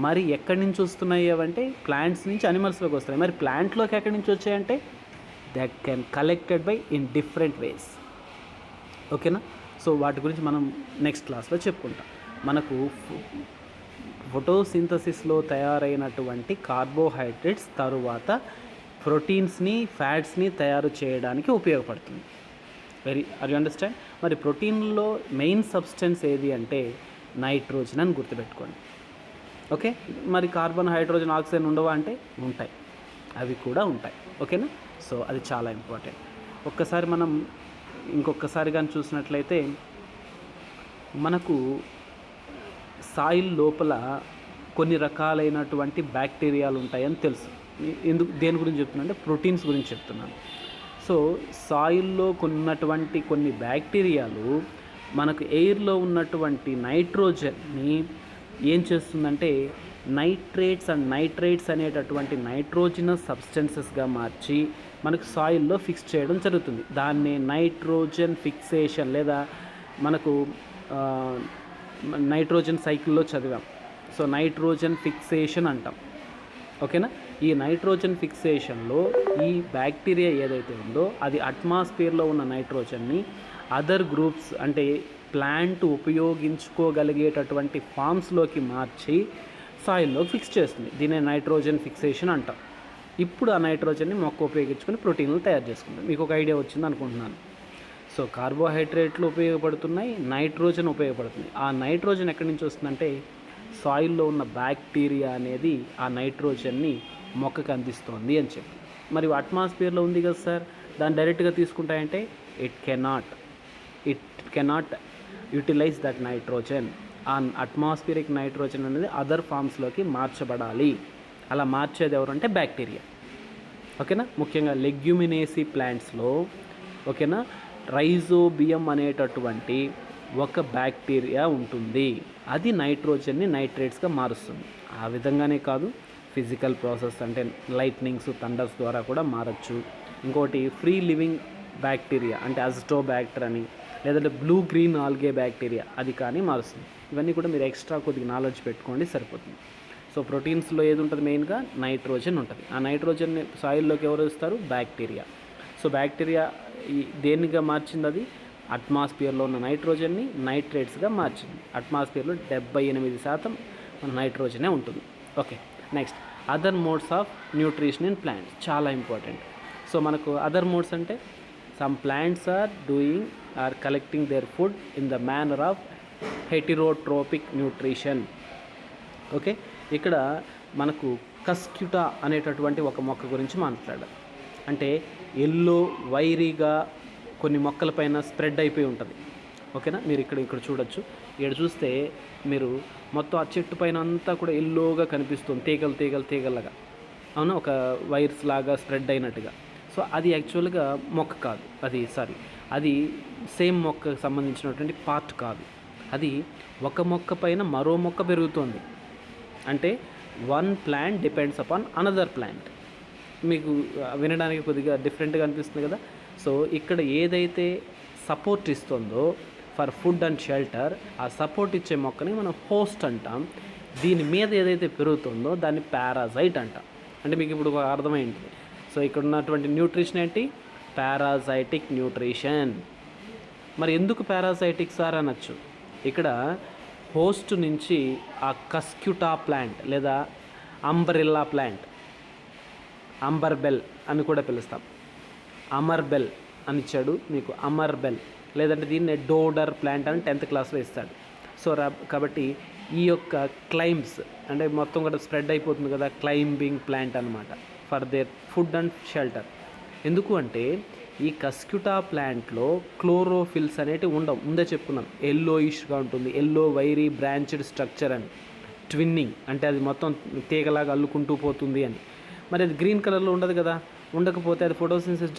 Speaker 1: మరి ఎక్కడి నుంచి వస్తున్నాయి అవంటే ప్లాంట్స్ నుంచి అనిమల్స్లోకి వస్తాయి. మరి ప్లాంట్లోకి ఎక్కడి నుంచి వచ్చాయంటే that can collected by in different ways. ఓకేనా. సో వాటి గురించి మనం నెక్స్ట్ క్లాస్లో చెప్పుకుంటాం. మనకు ఫోటోసింథసిస్లో తయారైనటువంటి కార్బోహైడ్రేట్స్ తరువాత ప్రోటీన్స్ని, ఫ్యాట్స్ని తయారు చేయడానికి ఉపయోగపడుతుంది. Are you understand? మరి ప్రోటీన్లో మెయిన్ సబ్స్టెన్స్ ఏది అంటే నైట్రోజన్ అని గుర్తుపెట్టుకోండి. ఓకే. మరి కార్బన్, హైడ్రోజన్, ఆక్సిజన్ ఉండవా అంటే ఉంటాయి, అవి కూడా ఉంటాయి. ఓకేనా. సో అది చాలా ఇంపార్టెంట్. ఒక్కసారి మనం ఇంకొకసారి కానీ చూసినట్లయితే మనకు సాయిల్ లోపల కొన్ని రకాలైనటువంటి బ్యాక్టీరియాలు ఉంటాయని తెలుసు. దేని గురించి చెప్తున్నా అంటే ప్రోటీన్స్ గురించి చెప్తున్నాను. సో సాయిల్లో ఉన్నటువంటి కొన్ని బ్యాక్టీరియాలు మనకు ఎయిర్లో ఉన్నటువంటి నైట్రోజన్ని ఏం చేస్తుందంటే నైట్రేట్స్ అనేటటువంటి నైట్రోజినస్ సబ్స్టెన్సెస్గా మార్చి మనకు సాయిల్లో ఫిక్స్ చేయడం జరుగుతుంది. దాన్ని నైట్రోజన్ ఫిక్సేషన్ లేదా మనకు నైట్రోజన్ సైకిల్లో చదివాం. సో నైట్రోజన్ ఫిక్సేషన్ అంటాం. ఓకేనా. ఈ నైట్రోజన్ ఫిక్సేషన్లో ఈ బ్యాక్టీరియా ఏదైతే ఉందో అది అట్మాస్ఫియర్లో ఉన్న నైట్రోజన్ని అదర్ గ్రూప్స్ అంటే ప్లాంట్ ఉపయోగించుకోగలిగేటటువంటి ఫామ్స్లోకి మార్చి సాయిల్లో ఫిక్స్ చేస్తుంది. దీనే నైట్రోజన్ ఫిక్సేషన్ అంటాం. ఇప్పుడు ఆ నైట్రోజన్ని మొక్క ఉపయోగించుకొని ప్రోటీన్లు తయారు చేసుకుంటాం. మీకు ఒక ఐడియా వచ్చింది అనుకుంటున్నాను. సో కార్బోహైడ్రేట్లు ఉపయోగపడుతున్నాయి, నైట్రోజన్ ఉపయోగపడుతుంది. ఆ నైట్రోజన్ ఎక్కడి నుంచి వస్తుందంటే సాయిల్లో ఉన్న బ్యాక్టీరియా అనేది ఆ నైట్రోజన్ని మొక్కకు అందిస్తోంది అని చెప్పి. మరి అట్మాస్ఫియర్లో ఉంది కదా సార్, దాన్ని డైరెక్ట్గా తీసుకుంటాయంటే it cannot utilise that nitrogen. ఆ అట్మాస్ఫియరిక్ నైట్రోజన్ అనేది అదర్ ఫామ్స్లోకి మార్చబడాలి. అలా మార్చేది ఎవరంటే బ్యాక్టీరియా. ఓకేనా. ముఖ్యంగా లెగ్యూమినేసి ప్లాంట్స్లో ఓకేనా రైజోబియం అనేటటువంటి ఒక బ్యాక్టీరియా ఉంటుంది. అది నైట్రోజన్ని నైట్రేట్స్గా మారుస్తుంది. ఆ విధంగానే కాదు, ఫిజికల్ ప్రాసెస్ అంటే లైట్నింగ్స్ థండర్స్ ద్వారా కూడా మారచ్చు. ఇంకోటి ఫ్రీ లివింగ్ బ్యాక్టీరియా అంటే అజిటోబ్యాక్టర్ అని, లేదంటే బ్లూ గ్రీన్ ఆల్గే బ్యాక్టీరియా, అది కానీ మారుస్తుంది. ఇవన్నీ కూడా మీరు ఎక్స్ట్రా కొద్దిగా నాలెడ్జ్ పెట్టుకోండి, సరిపోతుంది. సో ప్రోటీన్స్లో ఏది ఉంటుంది, మెయిన్గా నైట్రోజన్ ఉంటుంది. ఆ నైట్రోజన్ని సాయిల్లోకి ఎవరు ఇస్తారు, బ్యాక్టీరియా. సో బ్యాక్టీరియా దేనిగా మార్చింది, అది అట్మాస్ఫియర్లో ఉన్న నైట్రోజన్ని నైట్రేట్స్గా మార్చింది. అట్మాస్ఫియర్లో 78% మన నైట్రోజనే ఉంటుంది. Okay. Next other modes of nutrition in plants, చాలా ఇంపార్టెంట్. సో మనకు అదర్ మోడ్స్ అంటే some plants are collecting their food in the manner of heterotrophic nutrition. Okay. ఇక్కడ మనకు కస్క్యుటా అనేటటువంటి ఒక మొక్క గురించి మాట్లాడాలి. అంటే ఎల్లో వైరీగా కొన్ని మొక్కల పైన స్ప్రెడ్ అయిపోయి ఉంటుంది. ఓకేనా. మీరు ఇక్కడ చూడొచ్చు. ఇక్కడ చూస్తే మీరు మొత్తం ఆ చెట్టు పైన అంతా కూడా ఎల్లోగా కనిపిస్తుంది, తీగలలాగా, అవునా, ఒక వైర్స్ లాగా స్ప్రెడ్ అయినట్టుగా. సో అది యాక్చువల్గా మొక్క కాదు, అది సేమ్ మొక్కకు సంబంధించినటువంటి పార్ట్ కాదు. అది ఒక మొక్క పైన మరో మొక్క పెరుగుతుంది. అంటే one plant depends upon another plant. మీకు వినడానికి కొద్దిగా డిఫరెంట్గా అనిపిస్తుంది కదా. సో ఇక్కడ ఏదైతే సపోర్ట్ ఇస్తుందో ఫర్ ఫుడ్ అండ్ షెల్టర్, ఆ సపోర్ట్ ఇచ్చే మొక్కని మనం హోస్ట్ అంటాం. దీని మీద ఏదైతే పెరుగుతుందో దాన్ని పారాసైట్ అంటాం. అంటే మీకు ఇప్పుడు అర్థమైంది. సో ఇక్కడ ఉన్నటువంటి న్యూట్రిషన్ ఏంటి, పారాసైటిక్ న్యూట్రిషన్. మరి ఎందుకు పారాసైటిక్ సార్ అనొచ్చు. ఇక్కడ హోస్ట్ నుంచి ఆ కస్క్యుటా ప్లాంట్ లేదా అంబరెల్లా ప్లాంట్, అంబర్బెల్ అని కూడా పిలుస్తాం, అమర్బెల్ అని ఇచ్చాడు మీకు, అమర్బెల్, లేదంటే దీన్ని డోడర్ ప్లాంట్ అని 10th క్లాస్లో ఇస్తాడు. సో కాబట్టి ఈ యొక్క క్లైమ్స్ అంటే మొత్తం కూడా స్ప్రెడ్ అయిపోతుంది కదా, క్లైంబింగ్ ప్లాంట్ అనమాట for their food and shelter. ఎందుకు అంటే ఈ కస్క్యుటా ప్లాంట్లో క్లోరోఫిల్స్ అనేటివి ఉండవు, ముందే చెప్పుకున్నాం. ఎల్లోయిష్గా ఉంటుంది, ఎల్లో వైరీ బ్రాంచ్డ్ స్ట్రక్చర్ అని. ట్విన్నింగ్ అంటే అది మొత్తం తీగలాగా అల్లుకుంటూ పోతుంది అని. మరి అది గ్రీన్ కలర్లో ఉండదు కదా, ఉండకపోతే అది ఫోటోసింథసిస్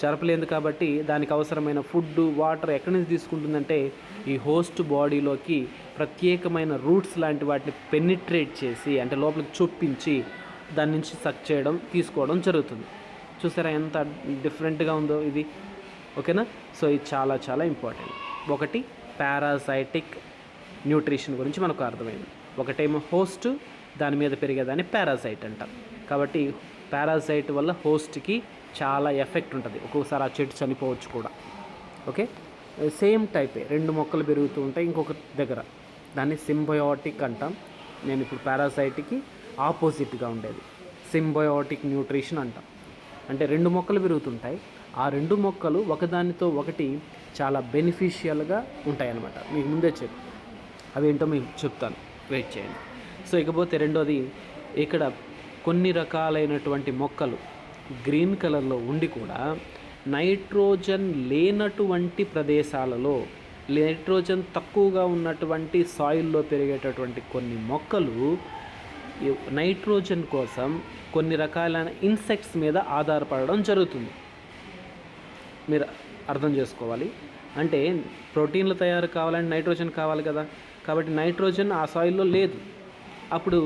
Speaker 1: జరపలేదు కాబట్టి దానికి అవసరమైన ఫుడ్, వాటర్ ఎక్కడి నుంచి తీసుకుంటుందంటే ఈ హోస్ట్ బాడీలోకి ప్రత్యేకమైన రూట్స్ లాంటి వాటిని పెనిట్రేట్ చేసి, అంటే లోపలికి చొప్పించి దాని నుంచి సక్ చేయడం, తీసుకోవడం జరుగుతుంది. చూసారా ఎంత డిఫరెంట్గా ఉందో ఇది. ఓకేనా. సో ఇది చాలా చాలా ఇంపార్టెంట్. ఒకటి పారాసైటిక్ న్యూట్రిషన్ గురించి మనకు అర్థమైంది. ఒకటేమో హోస్ట్, దాని మీద పెరిగేదాన్ని పారాసైట్ అంటాం. కాబట్టి పారాసైట్ వల్ల హోస్ట్కి చాలా ఎఫెక్ట్ ఉంటుంది, ఒక్కొక్కసారి ఆ చెట్టు చనిపోవచ్చు కూడా. ఓకే. సేమ్ టైపే 2 మొక్కలు పెరుగుతూ ఉంటాయి ఇంకొక దగ్గర, దాన్ని సింబయోటిక్ అంటాం. నేను ఇప్పుడు పారాసైట్కి ఆపోజిట్గా ఉండేది సింబయోటిక్ న్యూట్రిషన్ అంటాం. అంటే 2 మొక్కలు పెరుగుతుంటాయి, ఆ 2 మొక్కలు ఒకదానితో ఒకటి చాలా బెనిఫిషియల్గా ఉంటాయి అన్నమాట. మీకు ముందే అవేంటో మీకు చెప్తాను, వెయిట్ చేయండి. సో ఇకపోతే రెండోది, ఇక్కడ కొన్ని రకాలైనటువంటి మొక్కలు గ్రీన్ కలర్లో ఉండి కూడా నైట్రోజన్ లేనటువంటి ప్రదేశాలలో, నైట్రోజన్ తక్కువగా ఉన్నటువంటి సాయిల్లో పెరిగేటటువంటి కొన్ని మొక్కలు నైట్రోజన్ కోసం కొన్ని రకాలైన ఇన్సెక్ట్స్ మీద ఆధారపడడం జరుగుతుంది. మీరు అర్థం చేసుకోవాలి. అంటే ప్రోటీన్లు తయారు కావాలంటే నైట్రోజన్ కావాలి కదా, కాబట్టి నైట్రోజన్ ఆ సాయిల్లో లేదు. అప్పుడు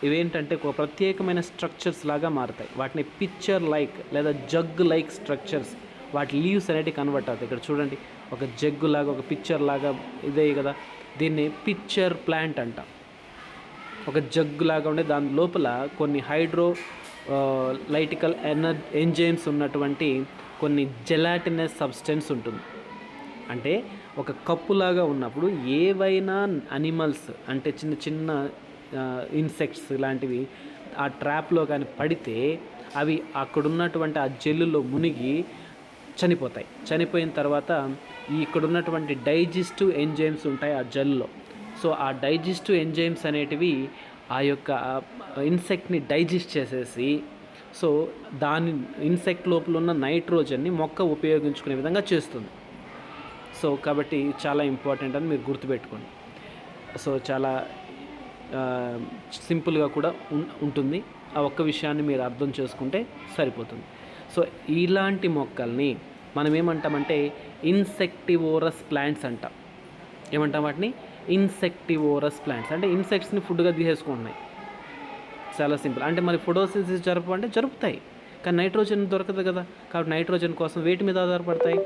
Speaker 1: ఇవేంటంటే ఒక ప్రత్యేకమైన స్ట్రక్చర్స్ లాగా మారుతాయి. వాటిని పిక్చర్ లైక్ లేదా జగ్ లైక్ స్ట్రక్చర్స్, వాటి లీవ్స్ అనేవి కన్వర్ట్ అవుతాయి. ఇక్కడ చూడండి, ఒక జగ్గు లాగా, ఒక పిక్చర్ లాగా ఇదే కదా, దీన్ని పిక్చర్ ప్లాంట్ అంట. ఒక జగ్గు లాగా ఉండే దాని లోపల కొన్ని లైటికల్ ఎంజైమ్స్ ఉన్నటువంటి కొన్ని జెలాటినస్ సబ్స్టెన్స్ ఉంటుంది. అంటే ఒక కప్పులాగా ఉన్నప్పుడు ఏవైనా అనిమల్స్ అంటే చిన్న చిన్న ఇన్సెక్ట్స్ లాంటివి ఆ ట్రాప్లో కానీ పడితే అవి అక్కడున్నటువంటి ఆ జెల్లులో మునిగి చనిపోతాయి. చనిపోయిన తర్వాత ఇక్కడ ఉన్నటువంటి డైజెస్టివ్ ఎంజైమ్స్ ఉంటాయి ఆ జెల్లో. సో ఆ డైజెస్టివ్ ఎంజైమ్స్ అనేటివి ఆ యొక్క ఇన్సెక్ట్ని డైజెస్ట్ చేసేసి, సో దాని ఇన్సెక్ట్ లోపల ఉన్న నైట్రోజన్ని మొక్క ఉపయోగించుకునే విధంగా చేస్తుంది. సో కాబట్టి చాలా ఇంపార్టెంట్ అని మీరు గుర్తుపెట్టుకోండి. సో చాలా సింపుల్గా కూడా ఉంటుంది. ఆ ఒక్క విషయాన్ని మీరు అర్థం చేసుకుంటే సరిపోతుంది. సో ఇలాంటి మొక్కల్ని మనం ఏమంటామంటే ఇన్సెక్టివోరస్ ప్లాంట్స్ అంటాం. ఏమంటాం వాటిని? Insectivorous plants. అంటే ఇన్సెక్ట్స్ని ఫుడ్గా తీసేసుకుంటున్నాయి. చాలా సింపుల్. అంటే మరి ఫోటోసింథసిస్ జరపంటే జరుపుతాయి, కానీ నైట్రోజన్ దొరకదు కదా. కాబట్టి నైట్రోజన్ కోసం వేటి మీద ఆధారపడతాయి?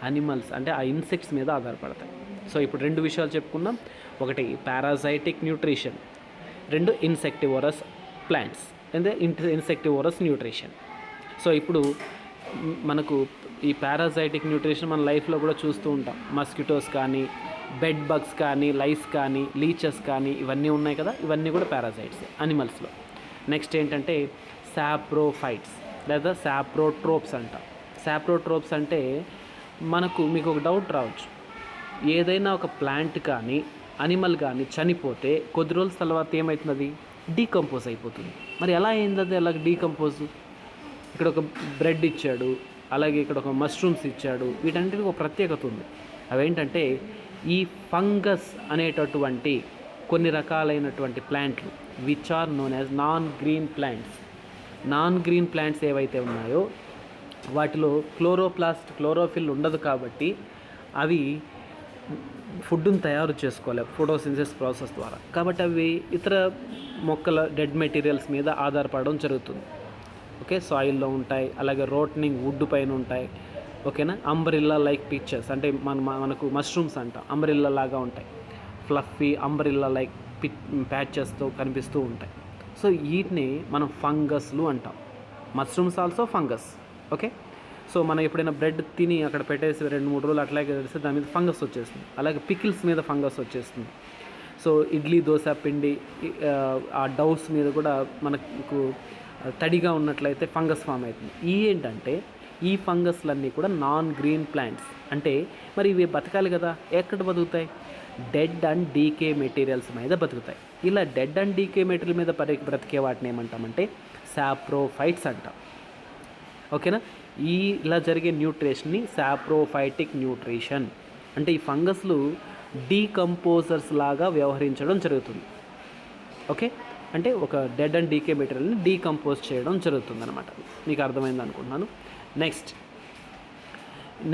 Speaker 1: అనిమల్స్ అంటే ఆ ఇన్సెక్ట్స్ మీద ఆధారపడతాయి. సో ఇప్పుడు రెండు విషయాలు చెప్పుకున్నాం. ఒకటి పారాసైటిక్ న్యూట్రిషన్, రెండు ఇన్సెక్టివోరస్ ప్లాంట్స్ అంటే ఇన్సెక్టివోరస్ న్యూట్రిషన్. సో ఇప్పుడు మనకు ఈ పారాసైటిక్ న్యూట్రిషన్ మన లైఫ్లో కూడా చూస్తూ ఉంటాం. మస్కిటోస్ కానీ, బెడ్ బగ్స్ కానీ, లైస్ కానీ, లీచెస్ కానీ, ఇవన్నీ ఉన్నాయి కదా. ఇవన్నీ కూడా పారాసైట్స్ అనిమల్స్లో. నెక్స్ట్ ఏంటంటే సాప్రోఫైట్స్ లేదా సాప్రోట్రోప్స్ అంట. సాప్రోట్రోప్స్ అంటే మీకు ఒక డౌట్ రావచ్చు, ఏదైనా ఒక ప్లాంట్ కానీ అనిమల్ కానీ చనిపోతే కొద్ది రోజుల తర్వాత ఏమవుతుంది? డీకంపోజ్ అయిపోతుంది. మరి ఎలా అయింది అది? ఎలా డీకంపోజ్? ఇక్కడ ఒక బ్రెడ్ ఇచ్చాడు, అలాగే ఇక్కడ ఒక మష్రూమ్స్ ఇచ్చాడు. వీటన్నిటికీ ఒక ప్రత్యేకత ఉంది. అవేంటంటే ఈ ఫంగస్ అనేటటువంటి కొన్ని రకాలైనటువంటి ప్లాంట్లు which are known as non green plants. Non green plants ఏవైతే ఉన్నాయో వాటిలో క్లోరోఫిల్ ఉండదు, కాబట్టి అవి ఫుడ్ని తయారు చేసుకోలేవు ఫోటోసింథసిస్ ప్రాసెస్ ద్వారా. కాబట్టి అవి ఇతర మొక్కల డెడ్ మెటీరియల్స్ మీద ఆధారపడడం జరుగుతుంది. ఓకే, సాయిల్లో ఉంటాయి, అలాగే రోటనింగ్ వుడ్ పైన ఉంటాయి. ఓకేనా, అంబ్రిల్లా లైక్ పిక్చర్స్ అంటే మనకు మష్రూమ్స్ అంట అంబ్రిల్లా లాగా ఉంటాయి, ఫ్లఫీ అంబ్రిల్లా లైక్ ప్యాచెస్తో కనిపిస్తూ ఉంటాయి. సో వీటిని మనం ఫంగస్లు అంటాం. Mushrooms also fungus. Okay, so మనం ఎప్పుడైనా బ్రెడ్ తిని అక్కడ పెట్టేసి 2-3 రోజులు అట్లాగే తెలిస్తే దాని మీద ఫంగస్ వచ్చేస్తుంది. అలాగే పికిల్స్ మీద ఫంగస్ వచ్చేస్తుంది. సో ఇడ్లీ దోశ పిండి ఆ డౌస్ మీద కూడా మనకు తడిగా ఉన్నట్లయితే ఫంగస్ ఫామ్ అవుతుంది. ఏంటంటే ఈ ఫంగస్లన్నీ కూడా నాన్ గ్రీన్ ప్లాంట్స్. అంటే మరి ఇవి బతకాలి కదా, ఎక్కడ బతుకుతాయి? డెడ్ అండ్ డీకే మెటీరియల్స్ మీద బతుకుతాయి. ఇలా డెడ్ అండ్ డీకే మెటీరియల్ మీద బ్రతికే వాటిని ఏమంటామంటే సాప్రోఫైట్స్ అంటాం. ఓకేనా, ఇలా జరిగే న్యూట్రిషన్ని సాప్రోఫైటిక్ న్యూట్రిషన్ అంటే ఈ ఫంగస్లు డీకంపోజర్స్ లాగా వ్యవహరించడం జరుగుతుంది. ఓకే, అంటే ఒక డెడ్ అండ్ డీకే మెటీరియల్ని డీకంపోజ్ చేయడం జరుగుతుంది అనమాట. మీకు అర్థమైంది అనుకుంటున్నాను.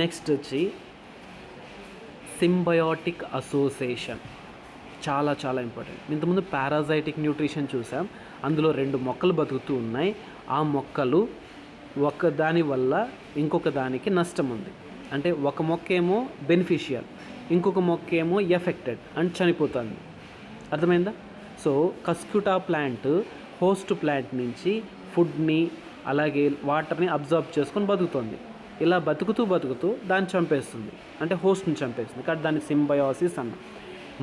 Speaker 1: నెక్స్ట్ వచ్చి సింబయోటిక్ అసోసియేషన్. చాలా చాలా ఇంపార్టెంట్. ఇంతకుముందు పారాసైటిక్ న్యూట్రిషన్ చూసాం, అందులో 2 మొక్కలు బతుకుతూ ఉన్నాయి. ఆ మొక్కలు ఒక దాని వల్ల ఇంకొక దానికి నష్టం ఉంది. అంటే ఒక మొక్క ఏమో బెనిఫిషియల్, ఇంకొక మొక్క ఏమో ఎఫెక్టెడ్ అండ్ చనిపోతుంది. అర్థమైందా? సో కస్క్యూటా ప్లాంట్ హోస్ట్ ప్లాంట్ నుంచి ఫుడ్ని అలాగే వాటర్ని అబ్జర్వ్ చేసుకొని బతుకుతుంది. ఇలా బతుకుతూ దాన్ని చంపేస్తుంది, అంటే హోస్ట్ని చంపేస్తుంది. కాబట్టి దాన్ని సింబయోసిస్ అన్నాం.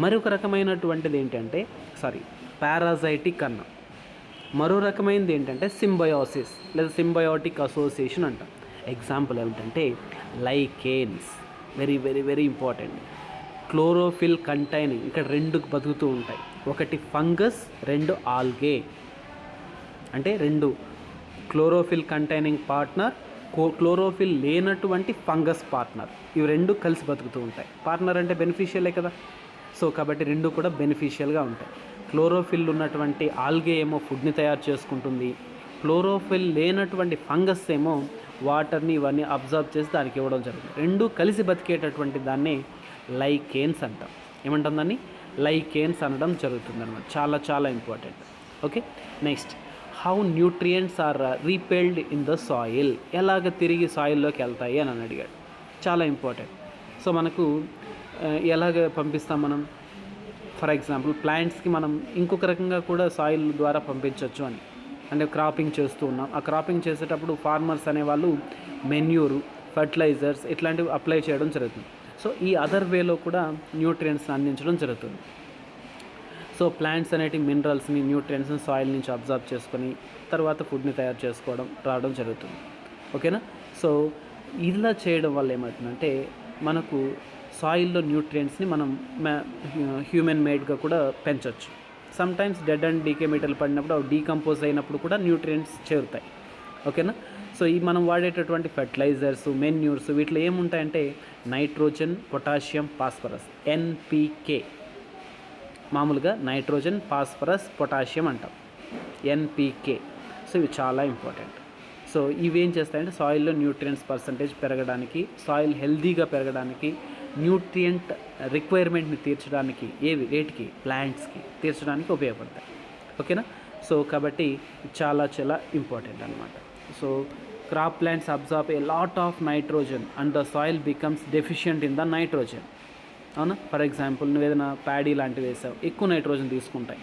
Speaker 1: మరొక రకమైనటువంటిది ఏంటంటే పారాసైటిక్ అన్నాం. మరో రకమైనది ఏంటంటే సింబయోసిస్ లేదా సింబయోటిక్ అసోసియేషన్ అంటాం. ఎగ్జాంపుల్ ఏమిటంటే lichens. Very very very important. Chlorophyll containing, ఇక్కడ 2 బతుకుతూ ఉంటాయి. ఒకటి ఫంగస్, 2 ఆల్గే. అంటే 2 క్లోరోఫిల్ కంటైనింగ్ పార్ట్నర్, క్లోరోఫిల్ లేనటువంటి ఫంగస్ పార్ట్నర్. ఇవి 2 కలిసి బతుకుతూ ఉంటాయి. పార్ట్నర్ అంటే బెనిఫిషియలే కదా. సో కాబట్టి 2 కూడా బెనిఫిషియల్గా ఉంటాయి. క్లోరోఫిల్ ఉన్నటువంటి ఆల్గే ఏమో ఫుడ్ని తయారు చేసుకుంటుంది, క్లోరోఫిల్ లేనటువంటి ఫంగస్ ఏమో వాటర్ని ఇవన్నీ అబ్జర్వ్ చేసి దానికి ఇవ్వడం జరుగుతుంది. 2 కలిసి బతికేటటువంటి దాన్ని లైకేన్స్ అంటాం. ఏమంటాం దాన్ని? లైకేన్స్ అనడం జరుగుతుంది అనమాట. చాలా చాలా important. Okay. Next, how nutrients are repelled in the soil, ఎలాగ తిరిగి సాయిల్లోకి వెళ్తాయి అని అడిగాడు. చాలా ఇంపార్టెంట్. సో మనకు ఎలాగ పంపిస్తాం మనం, ఫర్ ఎగ్జాంపుల్ ప్లాంట్స్కి మనం ఇంకొక రకంగా కూడా సాయిల్ ద్వారా పంపించవచ్చు అని, అంటే క్రాపింగ్ చేస్తూ ఉన్నాం. ఆ క్రాపింగ్ చేసేటప్పుడు ఫార్మర్స్ అనేవాళ్ళు మెన్యూరు, ఫర్టిలైజర్స్ ఇట్లాంటివి అప్లై చేయడం జరుగుతుంది. సో ఈ అదర్ వేలో కూడా న్యూట్రియంట్స్ని అందించడం జరుగుతుంది. సో ప్లాంట్స్ అనేటి మినరల్స్ని, న్యూట్రియంట్స్ని సాయిల్ నుంచి అబ్జర్వ్ చేసుకొని తర్వాత ఫుడ్ని తయారు చేసుకోవడం రావడం జరుగుతుంది. ఓకేనా. సో ఇలా చేయడం వల్ల ఏమవుతుందంటే మనకు సాయిల్లో న్యూట్రియంట్స్ని మనం హ్యూమన్ మేడ్గా కూడా పెంచవచ్చు. Sometimes dead and decay material పడినప్పుడు అవి డీకంపోజ్ అయినప్పుడు కూడా న్యూట్రియంట్స్ చేరుతాయి. ఓకేనా. సో ఈ మనం వాడేటటువంటి ఫెర్టిలైజర్స్, మెన్యూర్స్ వీటిలో ఏముంటాయంటే నైట్రోజన్, పొటాషియం, ఫాస్ఫరస్, ఎన్పికే. మామూలుగా నైట్రోజన్, ఫాస్ఫరస్, పొటాషియం అంటాం, ఎన్పికే. సో ఇవి చాలా ఇంపార్టెంట్. సో ఇవి ఏం చేస్తాయంటే సాయిల్లో న్యూట్రియంట్స్ పర్సంటేజ్ పెరగడానికి, సాయిల్ హెల్దీగా పెరగడానికి, న్యూట్రియంట్ రిక్వైర్మెంట్ని తీర్చడానికి, ఏవి రేట్కి, ప్లాంట్స్కి తీర్చడానికి ఉపయోగపడతాయి. ఓకేనా. సో కాబట్టి చాలా చాలా ఇంపార్టెంట్ అనమాట. So crop plants absorb a lot of nitrogen and the soil becomes deficient in the nitrogen. అవునా. ఫర్ ఎగ్జాంపుల్ నువ్వు ఏదైనా ప్యాడీ లాంటివి వేసావు, ఎక్కువ నైట్రోజన్ తీసుకుంటాయి.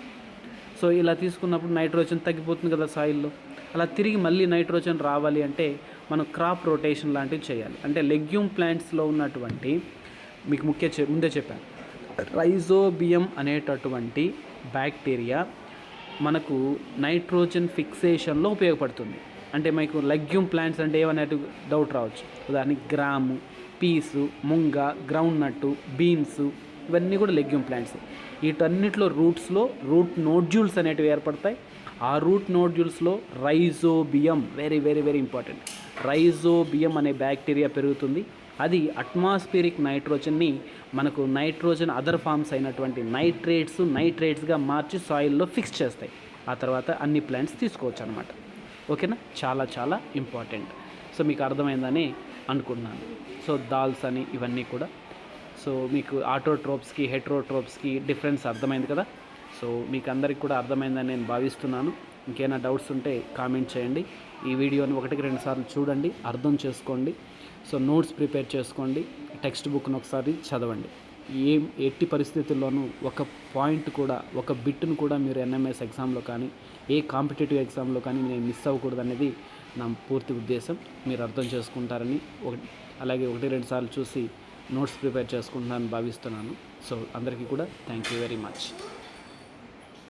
Speaker 1: సో ఇలా తీసుకున్నప్పుడు నైట్రోజన్ తగ్గిపోతుంది కదా సాయిల్లో. అలా తిరిగి మళ్ళీ నైట్రోజన్ రావాలి అంటే మనం క్రాప్ రొటేషన్ లాంటివి చేయాలి. అంటే లెగ్యూమ్ ప్లాంట్స్లో ఉన్నటువంటి, మీకు ముందే చెప్పాను, రైజోబియం అనేటటువంటి బ్యాక్టీరియా మనకు నైట్రోజన్ ఫిక్సేషన్లో ఉపయోగపడుతుంది. అంటే మీకు లెగ్యూమ్ ప్లాంట్స్ అంటే ఏమనేది డౌట్ రావచ్చు. ఉదాహరణకి గ్రాము, పీసు, ముంగ, గ్రౌండ్ నట్టు, బీన్స్ ఇవన్నీ కూడా లెగ్యూమ్ ప్లాంట్స్. వీటన్నిటిలో రూట్స్లో రూట్ నోడ్యూల్స్ అనేటివి ఏర్పడతాయి. ఆ రూట్ నోడ్యూల్స్లో rhizobium, very very very important, rhizobium అనే బ్యాక్టీరియా పెరుగుతుంది. అది అట్మాస్ఫియరిక్ నైట్రోజన్ని మనకు నైట్రోజన్ అదర్ ఫామ్స్ అయినటువంటి నైట్రేట్స్గా మార్చి సాయిల్లో ఫిక్స్ చేస్తాయి. ఆ తర్వాత అన్ని ప్లాంట్స్ తీసుకోవచ్చు అనమాట. ఓకేనా. చాలా చాలా ఇంపార్టెంట్. సో మీకు అర్థమైందని అనుకుంటున్నాను. సో దాల్స్ అని ఇవన్నీ కూడా, సో మీకు ఆటోట్రోప్స్కి, హెట్రోట్రోప్స్కి డిఫరెన్స్ అర్థమైంది కదా. సో మీకు అందరికి కూడా అర్థమైందని నేను భావిస్తున్నాను. ఇంకేమైనా డౌట్స్ ఉంటే కామెంట్ చేయండి. ఈ వీడియోని 1-2 సార్లు చూడండి, అర్థం చేసుకోండి. సో నోట్స్ ప్రిపేర్ చేసుకోండి, టెక్స్ట్ బుక్ను ఒకసారి చదవండి. ఎట్టి పరిస్థితుల్లోనూ ఒక పాయింట్ కూడా, ఒక బిట్ను కూడా మీరు NMMS ఎగ్జామ్లో కానీ ఏ కాంపిటేటివ్ ఎగ్జామ్లో కానీ నేను మిస్ అవ్వకూడదు అనేది నా పూర్తి ఉద్దేశం. మీరు అర్థం చేసుకుంటారని, అలాగే 1-2 సార్లు చూసి నోట్స్ ప్రిపేర్ చేసుకుంటున్నానని భావిస్తున్నాను. సో అందరికీ కూడా థ్యాంక్ యూ వెరీ మచ్.